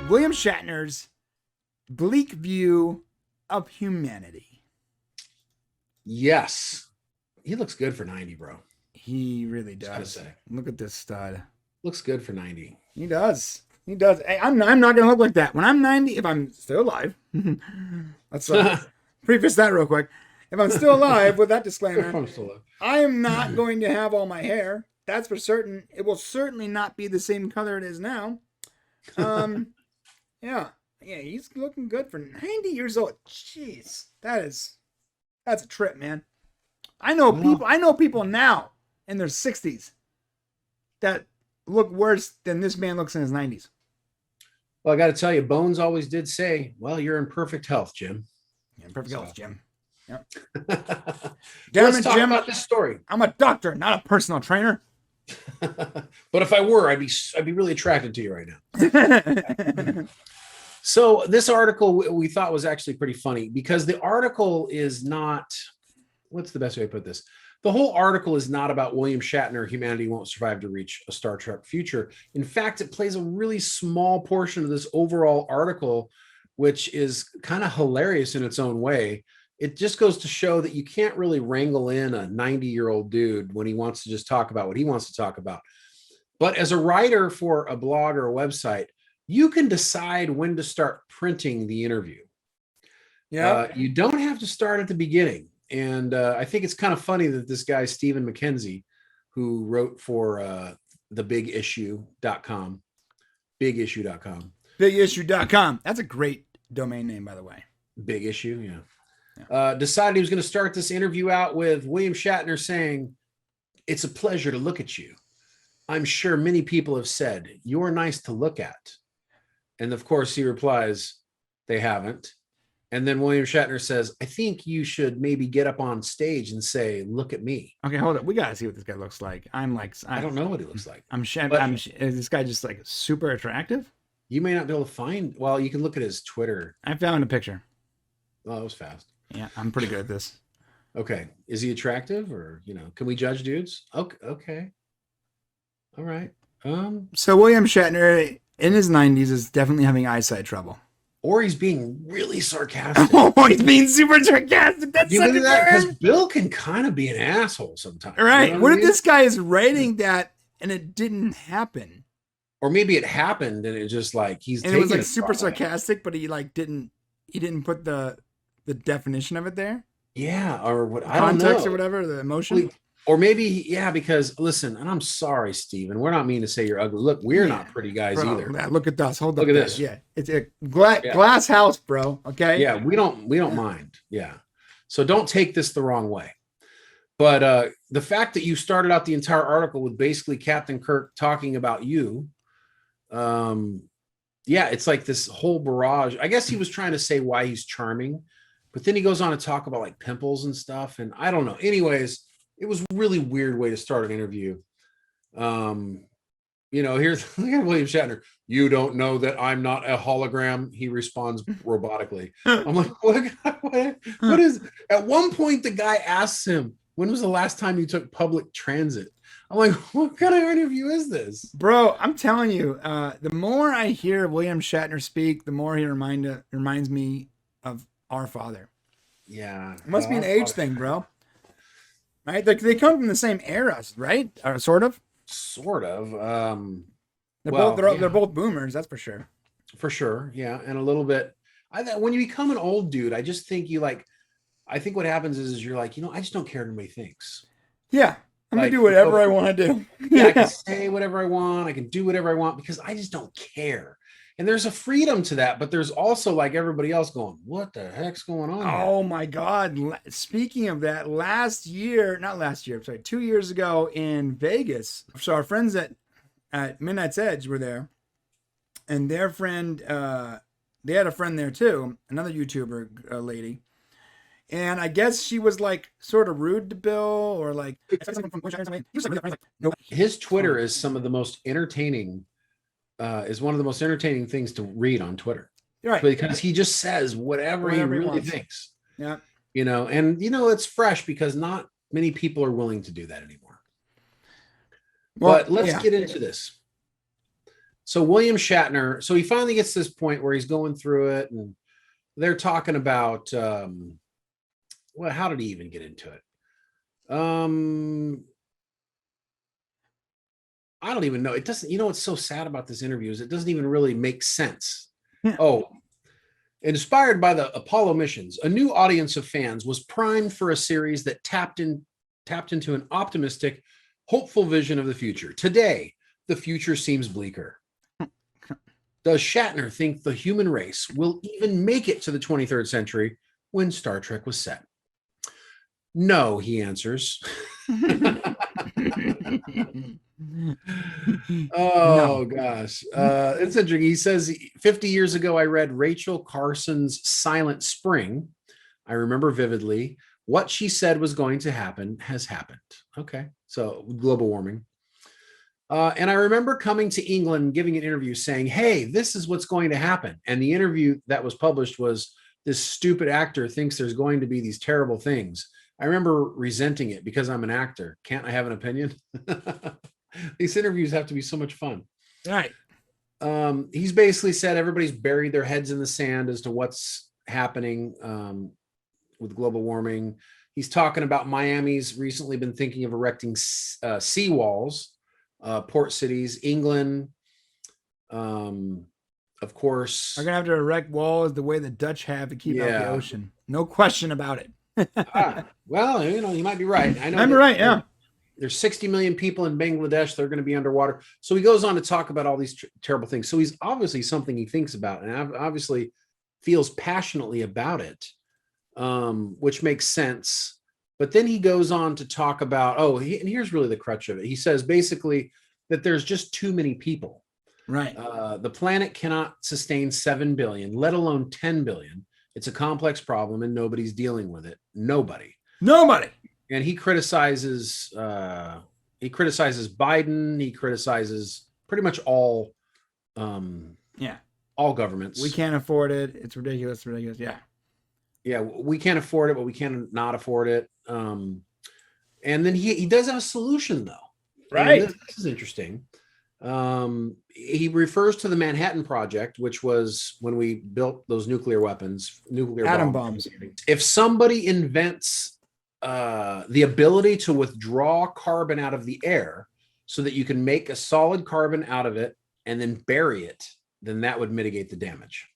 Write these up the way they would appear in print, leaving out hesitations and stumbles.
William Shatner's bleak view of humanity. Yes. He looks good for 90, bro. He really does. Gotta say. Look at this stud. Looks good for 90. He does. He does. Hey, I'm not going to look like that. When I'm 90, if I'm still alive, let's preface that real quick. If I'm still alive, with that disclaimer, I am not going to have all my hair. That's for certain. It will certainly not be the same color it is now. Yeah, he's looking good for 90 years old. Jeez, that's a trip, man. I know people now in their 60s that look worse than this man looks in his 90s. Well, I got to tell you, Bones always did say, well, you're in perfect health, Jim. Yeah, perfect health, Jim. Yep. Let's talk about this story. I'm a doctor, not a personal trainer. But if I were, I'd be really attracted to you right now. So this article we thought was actually pretty funny because the article is not, what's the best way to put this? The whole article is not about William Shatner, humanity won't survive to reach a Star Trek future. In fact, it plays a really small portion of this overall article, which is kind of hilarious in its own way. It just goes to show that you can't really wrangle in a 90-year-old dude when he wants to just talk about what he wants to talk about. But as a writer for a blog or a website, you can decide when to start printing the interview. Yeah, you don't have to start at the beginning. And I think it's kind of funny that this guy, Stephen McKenzie, who wrote for theBigIssue.com, BigIssue.com. That's a great domain name, by the way. Big Issue, yeah. Decided he was going to start this interview out with William Shatner saying, "It's a pleasure to look at you. I'm sure many people have said, you're nice to look at." And of course he replies, "They haven't." And then William Shatner says, "I think you should maybe get up on stage and say, look at me." Okay, hold up. We got to see what this guy looks like. I don't know what he looks like. Is this guy just like super attractive? You may not be able to find, well, you can look at his Twitter. I found a picture. Oh, that was fast. Yeah, I'm pretty good at this. Okay. Is he attractive or, can we judge dudes? Okay. All right. So William Shatner in his 90s is definitely having eyesight trouble. Or he's being really sarcastic. Oh, he's being super sarcastic. That's you look at that because Bill can kind of be an asshole sometimes. Right. You know what if this guy is writing that and it didn't happen? Or maybe it happened and it just like he's and taking it was like super sarcastic, but he like didn't put the definition of it there. Yeah, or what? I don't know. Context or whatever, the emotion. Or maybe, because listen, and I'm sorry, Steven, we're not meaning to say you're ugly. Look, we're not pretty guys either. Look at us. Look at this. Yeah, it's a glass house, bro. Okay. Yeah, we don't mind. Yeah. So don't take this the wrong way. But the fact that you started out the entire article with basically Captain Kirk talking about you, it's like this whole barrage. I guess he was trying to say why he's charming, but then he goes on to talk about like pimples and stuff, and I don't know. Anyways. It was a really weird way to start an interview. Here's look at William Shatner. "You don't know that I'm not a hologram," he responds robotically. I'm like, what is? At one point, the guy asks him, "When was the last time you took public transit?" I'm like, what kind of interview is this? Bro, I'm telling you, the more I hear William Shatner speak, the more he reminds me of our father. Yeah. It must be an age thing, bro. Right? They come from the same eras, right? Or sort of. They're both boomers, that's for sure. For sure, yeah, and a little bit. When you become an old dude, I just think I think what happens is you're like, I just don't care what anybody thinks. Yeah, I'm gonna do whatever I want to do. Yeah, I can say whatever I want. I can do whatever I want because I just don't care. And there's a freedom to that, but there's also like everybody else going, what the heck's going on? Oh my God. Speaking of that, 2 years ago in Vegas. So our friends at Midnight's Edge were there, and their friend, they had a friend there too, another YouTuber lady. And I guess she was like sort of rude to Bill or like, his Twitter is some of the most entertaining is one of the most entertaining things to read on Twitter. Right. Because he just says whatever he really thinks. Yeah. It's fresh because not many people are willing to do that anymore. Well, but let's get into this. So William Shatner, so he finally gets to this point where he's going through it, and they're talking about well, how did he even get into it? I don't even know. It doesn't, what's so sad about this interview is it doesn't even really make sense. Yeah. Oh, inspired by the Apollo missions, a new audience of fans was primed for a series that tapped into an optimistic, hopeful vision of the future. Today, the future seems bleaker. Does Shatner think the human race will even make it to the 23rd century when Star Trek was set? No, he answers. Oh, gosh. It's interesting. He says, 50 years ago, I read Rachel Carson's Silent Spring. I remember vividly. What she said was going to happen has happened. Okay. So global warming. And I remember coming to England and giving an interview saying, hey, this is what's going to happen. And the interview that was published was, this stupid actor thinks there's going to be these terrible things. I remember resenting it because I'm an actor. Can't I have an opinion? These interviews have to be so much fun. Right. He's basically said everybody's buried their heads in the sand as to what's happening with global warming. He's talking about Miami's recently been thinking of erecting seawalls, port cities, England, of course. We're going to have to erect walls the way the Dutch have to keep out the ocean. No question about it. Well, you might be right. I know. I'm right, yeah. There's 60 million people in Bangladesh. They're going to be underwater. So he goes on to talk about all these terrible things. So he's obviously something he thinks about and obviously feels passionately about it, which makes sense. But then he goes on to talk about, and here's really the crutch of it. He says basically that there's just too many people. Right. The planet cannot sustain 7 billion, let alone 10 billion. It's a complex problem and nobody's dealing with it. Nobody. And he criticizes Biden. He criticizes pretty much all governments. We can't afford it. It's ridiculous. Yeah, we can't afford it, but we can not afford it. And then he does have a solution though. Right. This is interesting. He refers to the Manhattan Project, which was when we built those nuclear atom bombs. If somebody invents the ability to withdraw carbon out of the air so that you can make a solid carbon out of it and then bury it, then that would mitigate the damage.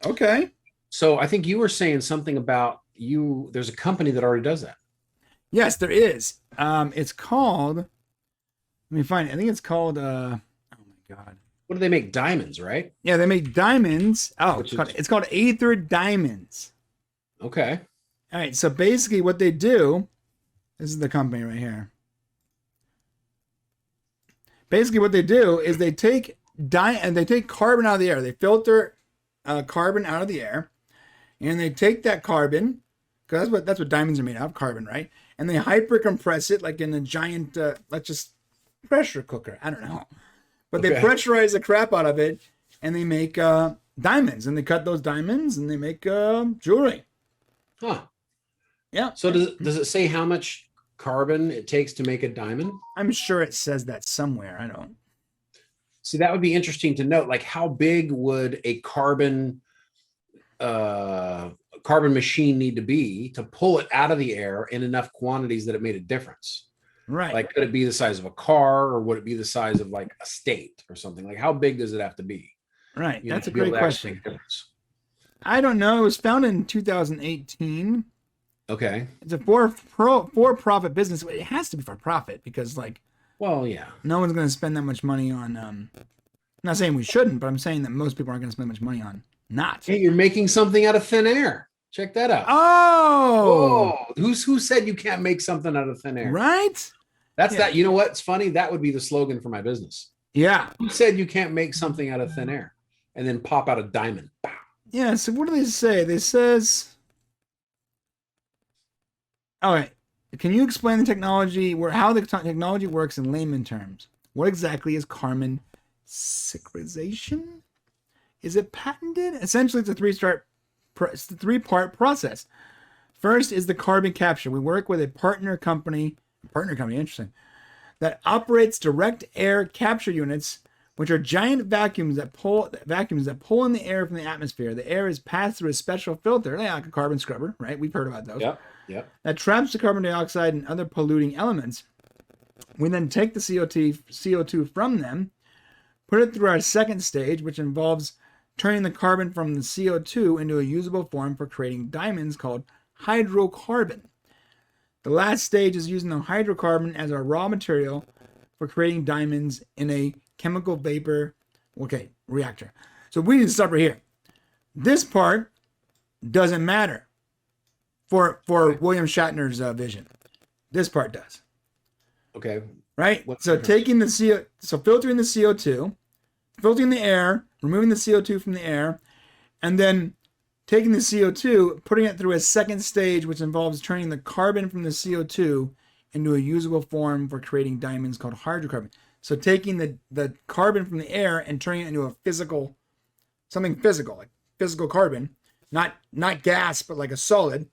Okay. So I think you were saying something about there's a company that already does that. Yes, there is. It's called, let me find it. I think it's called, oh my God. What do they make? Diamonds, right? Yeah, they make diamonds. Oh, it's called Aether Diamonds. Okay. All right, so basically what they do, this is the company right here. Basically what they do is they take carbon out of the air. They filter carbon out of the air, and they take that carbon, because that's what diamonds are made of, carbon, right? And they hyper compress it like in a giant, let's just pressure cooker. I don't know. But they pressurize the crap out of it, and they make diamonds, and they cut those diamonds, and they make jewelry. Huh. Yeah. So does it say how much carbon it takes to make a diamond? I'm sure it says that somewhere. I don't. See, that would be interesting to note. Like, how big would a carbon machine need to be to pull it out of the air in enough quantities that it made a difference? Right. Like, could it be the size of a car, or would it be the size of like a state or something? Like, how big does it have to be? Right. That's a great question. I don't know. It was founded in 2018. Okay. It's a for-profit business. It has to be for profit because, well, yeah, no one's going to spend that much money on. I'm not saying we shouldn't, but I'm saying that most people aren't going to spend much money on not. Hey, you're making something out of thin air. Check that out. Oh, who said you can't make something out of thin air? Right. That's that. You know what's funny? That would be the slogan for my business. Yeah. Who said you can't make something out of thin air and then pop out a diamond? Yeah. So what do they say? They says. All right. Can you explain the technology, how the technology works in layman terms? What exactly is carbon sequestration? Is it patented? Essentially, it's a three-part process. First is the carbon capture. We work with a partner company, interesting, that operates direct air capture units which are giant vacuums that pull in the air from the atmosphere. The air is passed through a special filter, like a carbon scrubber, right? We've heard about those. Yep. That traps the carbon dioxide and other polluting elements. We then take the CO2 from them, put it through our second stage, which involves turning the carbon from the CO2 into a usable form for creating diamonds called hydrocarbon. The last stage is using the hydrocarbon as our raw material for creating diamonds in a chemical vapor reactor. So we need to stop right here. This part doesn't matter for William Shatner's vision. This part does. Okay. Right? So taking the filtering the CO2, filtering the air, removing the CO2 from the air, and then taking the CO2, putting it through a second stage, which involves turning the carbon from the CO2 into a usable form for creating diamonds called hydrocarbon. So taking the carbon from the air and turning it into something physical, like physical carbon, not gas, but like a solid.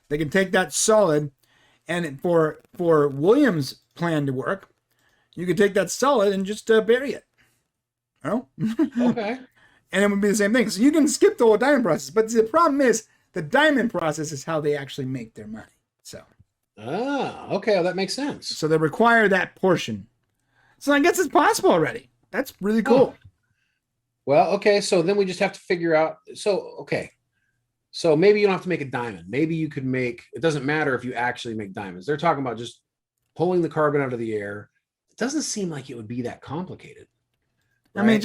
They can take that solid, and for William's plan to work, you could take that solid and just bury it. You know? Okay. And it would be the same thing. So you can skip the whole diamond process. But the problem is the diamond process is how they actually make their money. So. Okay. Well, that makes sense. So they require that portion. So I guess it's possible already. That's really cool. Oh. Well, okay. So then we just have to figure out. So maybe you don't have to make a diamond. Maybe you could it doesn't matter if you actually make diamonds. They're talking about just pulling the carbon out of the air. It doesn't seem like it would be that complicated. Right? I mean,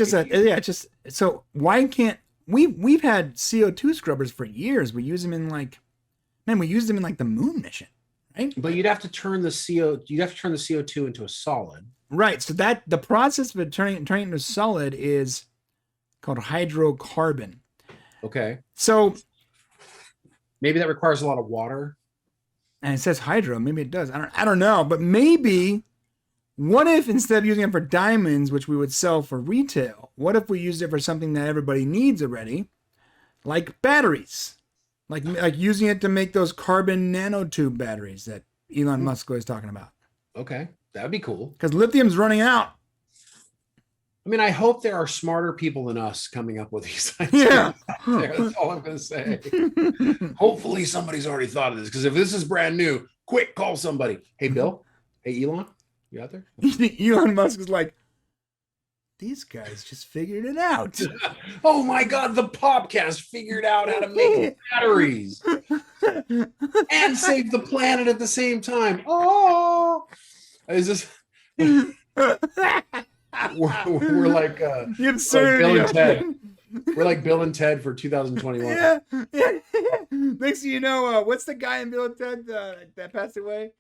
so why can't we've had CO2 scrubbers for years. We use them in like the moon mission, right? But you'd have to turn the CO2 into a solid. Right. So that the process of turning it into solid is called hydrocarbon. Okay. So maybe that requires a lot of water. And it says hydro. Maybe it does. I don't know. But maybe, what if instead of using it for diamonds, which we would sell for retail, what if we used it for something that everybody needs already, like batteries, like using it to make those carbon nanotube batteries that Elon Musk was talking about? Okay, that would be cool. Because lithium's running out. I mean, I hope there are smarter people than us coming up with these ideas. Yeah. That's all I'm going to say. Hopefully somebody's already thought of this, because if this is brand new, quick, call somebody. Hey, Bill. Hey, Elon. You out there? Elon Musk is like, these guys just figured it out. Oh my God, the Popcast figured out how to make batteries and save the planet at the same time. Oh, is this... we're like the absurdity Bill and of Ted. We're like Bill and Ted for 2021. Yeah. Next thing you know, what's the guy in Bill and Ted that passed away?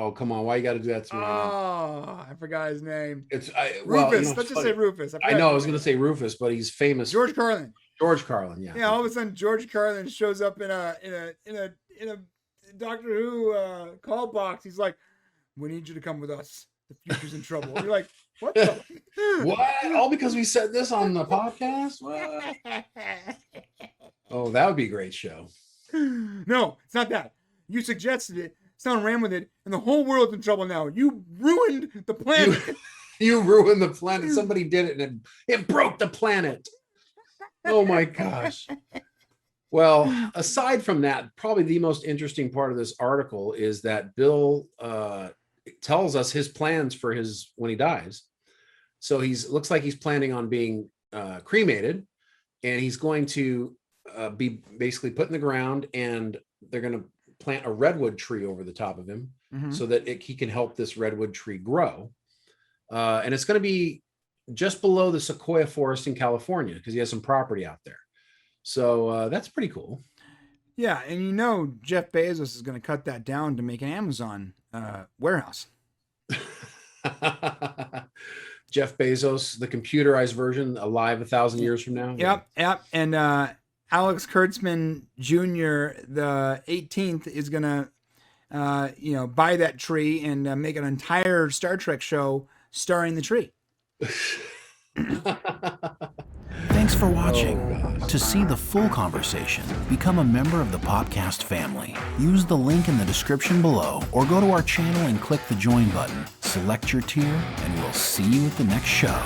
Oh, come on! Why you got to do that to me? I forgot his name. It's Rufus. Let's just say Rufus. I know. I was going to say Rufus, but he's famous. George Carlin. Yeah. Yeah. All of a sudden, George Carlin shows up in a Doctor Who call box. He's like, "We need you to come with us. The future's in trouble." You're like, "What? What? All because we said this on the podcast? What?" Oh, that would be a great show. No, it's not that. You suggested it. Someone ran with it, and the whole world's in trouble now. You ruined the planet. You ruined the planet. Somebody did it, and it broke the planet. Oh my gosh. Well, aside from that, probably the most interesting part of this article is that Bill tells us his plans for when he dies. So looks like he's planning on being cremated, and he's going to be basically put in the ground, and they're going to plant a redwood tree over the top of him, so that he can help this redwood tree grow. And it's going to be just below the sequoia forest in California, because he has some property out there. So that's pretty cool. Yeah. And Jeff Bezos is going to cut that down to make an Amazon warehouse. Jeff Bezos, the computerized version, alive 1,000 years from now. Yep. And Alex Kurtzman Jr., the 18th, is going to, buy that tree and make an entire Star Trek show starring the tree. Thank Thanks for watching. To see the full conversation, become a member of the Popcast family. Use the link in the description below or go to our channel and click the join button. Select your tier and we'll see you at the next show.